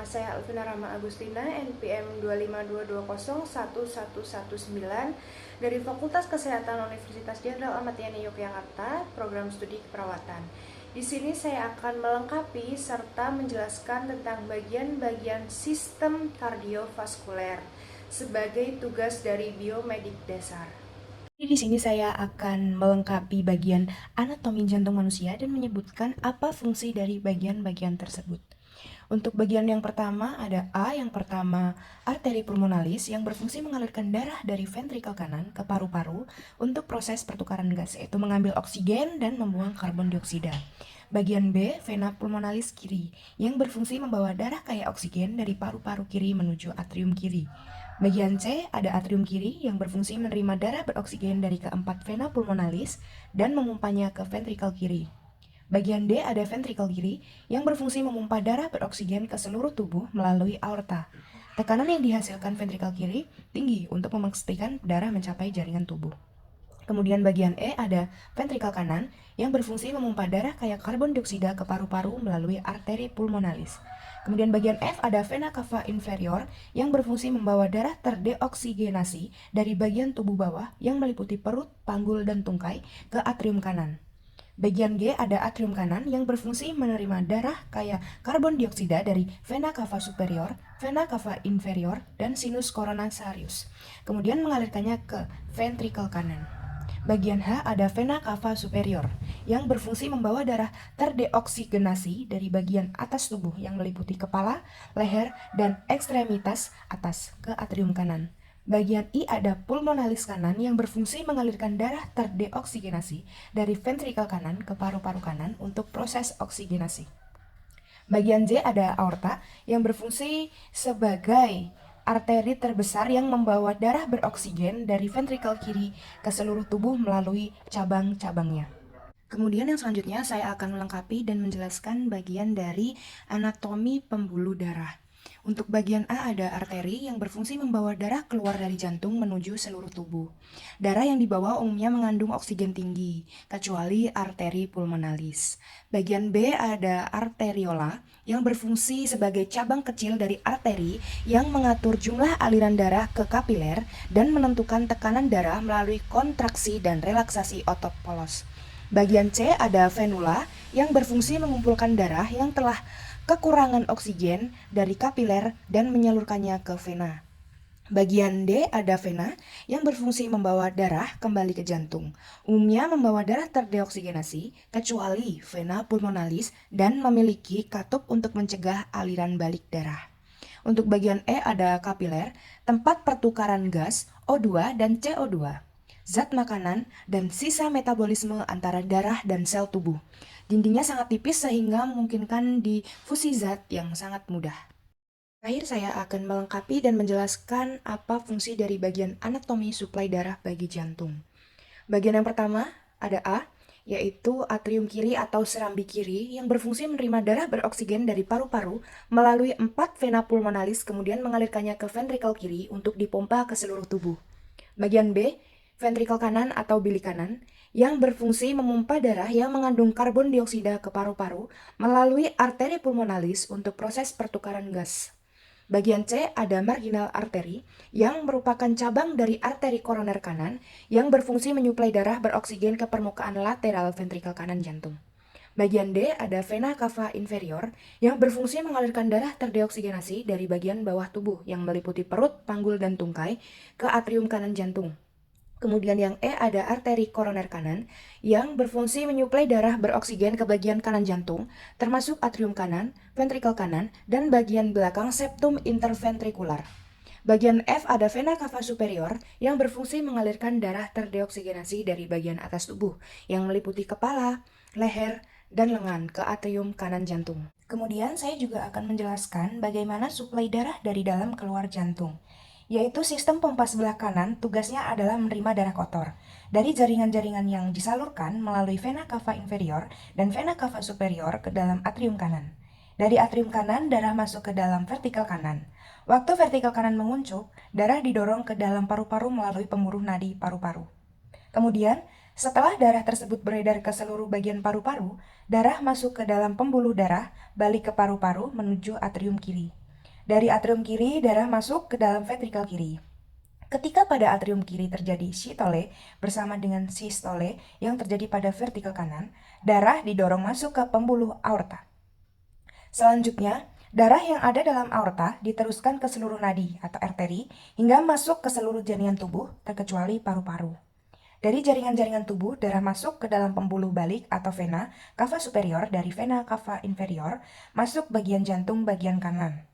saya Alvina Rama Agustina, NPM 252201119 dari Fakultas Kesehatan Universitas Jenderal Ahmad Yani Yogyakarta, program studi keperawatan. Di sini saya akan melengkapi serta menjelaskan tentang bagian-bagian sistem kardiovaskuler sebagai tugas dari biomedik dasar. Di sini saya akan melengkapi bagian anatomi jantung manusia dan menyebutkan apa fungsi dari bagian-bagian tersebut. Untuk bagian yang pertama ada A, yang pertama arteri pulmonalis yang berfungsi mengalirkan darah dari ventrikel kanan ke paru-paru untuk proses pertukaran gas, yaitu mengambil oksigen dan membuang karbon dioksida. Bagian B, vena pulmonalis kiri yang berfungsi membawa darah kaya oksigen dari paru-paru kiri menuju atrium kiri. Bagian C, ada atrium kiri yang berfungsi menerima darah beroksigen dari keempat vena pulmonalis dan memumpanya ke ventrikel kiri. Bagian D, ada ventrikel kiri yang berfungsi memompa darah beroksigen ke seluruh tubuh melalui aorta. Tekanan yang dihasilkan ventrikel kiri tinggi untuk memastikan darah mencapai jaringan tubuh. Kemudian bagian E, ada ventrikel kanan yang berfungsi memompa darah kaya karbon dioksida ke paru-paru melalui arteri pulmonalis. Kemudian bagian F, ada vena cava inferior yang berfungsi membawa darah terdeoksigenasi dari bagian tubuh bawah yang meliputi perut, panggul, dan tungkai ke atrium kanan. Bagian G, ada atrium kanan yang berfungsi menerima darah kaya karbon dioksida dari vena cava superior, vena cava inferior, dan sinus coronarius. Kemudian mengalirkannya ke ventrikel kanan. Bagian H, ada vena cava superior yang berfungsi membawa darah terdeoksigenasi dari bagian atas tubuh yang meliputi kepala, leher, dan ekstremitas atas ke atrium kanan. Bagian I, ada pulmonalis kanan yang berfungsi mengalirkan darah terdeoksigenasi dari ventrikel kanan ke paru-paru kanan untuk proses oksigenasi. Bagian J, ada aorta yang berfungsi sebagai arteri terbesar yang membawa darah beroksigen dari ventrikel kiri ke seluruh tubuh melalui cabang-cabangnya. Kemudian yang selanjutnya saya akan melengkapi dan menjelaskan bagian dari anatomi pembuluh darah. Untuk bagian A, ada arteri yang berfungsi membawa darah keluar dari jantung menuju seluruh tubuh. Darah yang dibawa umumnya mengandung oksigen tinggi, kecuali arteri pulmonalis. Bagian B, ada arteriola yang berfungsi sebagai cabang kecil dari arteri yang mengatur jumlah aliran darah ke kapiler dan menentukan tekanan darah melalui kontraksi dan relaksasi otot polos. Bagian C, ada venula yang berfungsi mengumpulkan darah yang telah kekurangan oksigen dari kapiler dan menyalurkannya ke vena. Bagian D, ada vena yang berfungsi membawa darah kembali ke jantung. Umumnya membawa darah terdeoksigenasi, kecuali vena pulmonalis dan memiliki katup untuk mencegah aliran balik darah. Untuk bagian E, ada kapiler, tempat pertukaran gas O2 dan CO2, zat makanan, dan sisa metabolisme antara darah dan sel tubuh. Dindingnya sangat tipis sehingga memungkinkan difusi zat yang sangat mudah. Terakhir saya akan melengkapi dan menjelaskan apa fungsi dari bagian anatomi suplai darah bagi jantung. Bagian yang pertama ada A, yaitu atrium kiri atau serambi kiri yang berfungsi menerima darah beroksigen dari paru-paru melalui 4 vena pulmonalis kemudian mengalirkannya ke ventrikel kiri untuk dipompa ke seluruh tubuh. Bagian B, ventrikel kanan atau bilik kanan yang berfungsi memompa darah yang mengandung karbon dioksida ke paru-paru melalui arteri pulmonalis untuk proses pertukaran gas. Bagian C, ada marginal arteri yang merupakan cabang dari arteri koroner kanan yang berfungsi menyuplai darah beroksigen ke permukaan lateral ventrikel kanan jantung. Bagian D, ada vena cava inferior yang berfungsi mengalirkan darah terdeoksigenasi dari bagian bawah tubuh yang meliputi perut, panggul, dan tungkai ke atrium kanan jantung. Kemudian yang E, ada arteri koroner kanan yang berfungsi menyuplai darah beroksigen ke bagian kanan jantung, termasuk atrium kanan, ventrikel kanan, dan bagian belakang septum interventrikular. Bagian F, ada vena cava superior yang berfungsi mengalirkan darah terdeoksigenasi dari bagian atas tubuh yang meliputi kepala, leher, dan lengan ke atrium kanan jantung. Kemudian saya juga akan menjelaskan bagaimana suplai darah dari dalam keluar jantung, yaitu sistem pompa sebelah kanan tugasnya adalah menerima darah kotor dari jaringan-jaringan yang disalurkan melalui vena cava inferior dan vena cava superior ke dalam atrium kanan. Dari atrium kanan, darah masuk ke dalam vertikal kanan. Waktu vertikal kanan menguncup, darah didorong ke dalam paru-paru melalui pembuluh nadi paru-paru. Kemudian, setelah darah tersebut beredar ke seluruh bagian paru-paru, darah masuk ke dalam pembuluh darah, balik ke paru-paru menuju atrium kiri. Dari atrium kiri, darah masuk ke dalam ventrikel kiri. Ketika pada atrium kiri terjadi systole bersama dengan systole yang terjadi pada vertikel kanan, darah didorong masuk ke pembuluh aorta. Selanjutnya, darah yang ada dalam aorta diteruskan ke seluruh nadi atau arteri hingga masuk ke seluruh jaringan tubuh terkecuali paru-paru. Dari jaringan-jaringan tubuh, darah masuk ke dalam pembuluh balik atau vena cava superior dari vena cava inferior masuk bagian jantung bagian kanan.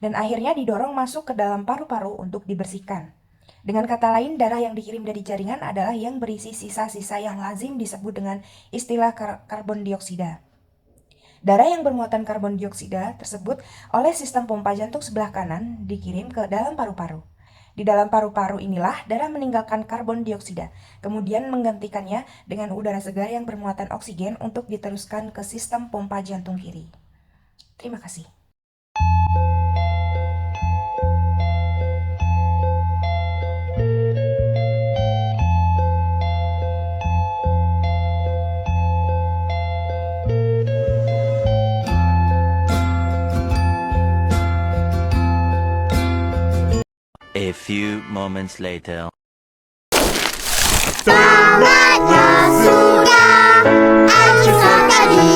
Dan akhirnya didorong masuk ke dalam paru-paru untuk dibersihkan. Dengan kata lain, darah yang dikirim dari jaringan adalah yang berisi sisa-sisa yang lazim disebut dengan istilah karbon dioksida. Darah yang bermuatan karbon dioksida tersebut oleh sistem pompa jantung sebelah kanan dikirim ke dalam paru-paru. Di dalam paru-paru inilah darah meninggalkan karbon dioksida, kemudian menggantikannya dengan udara segar yang bermuatan oksigen untuk diteruskan ke sistem pompa jantung kiri. Terima kasih. A few moments later. Saatnya sudah akhir sekali.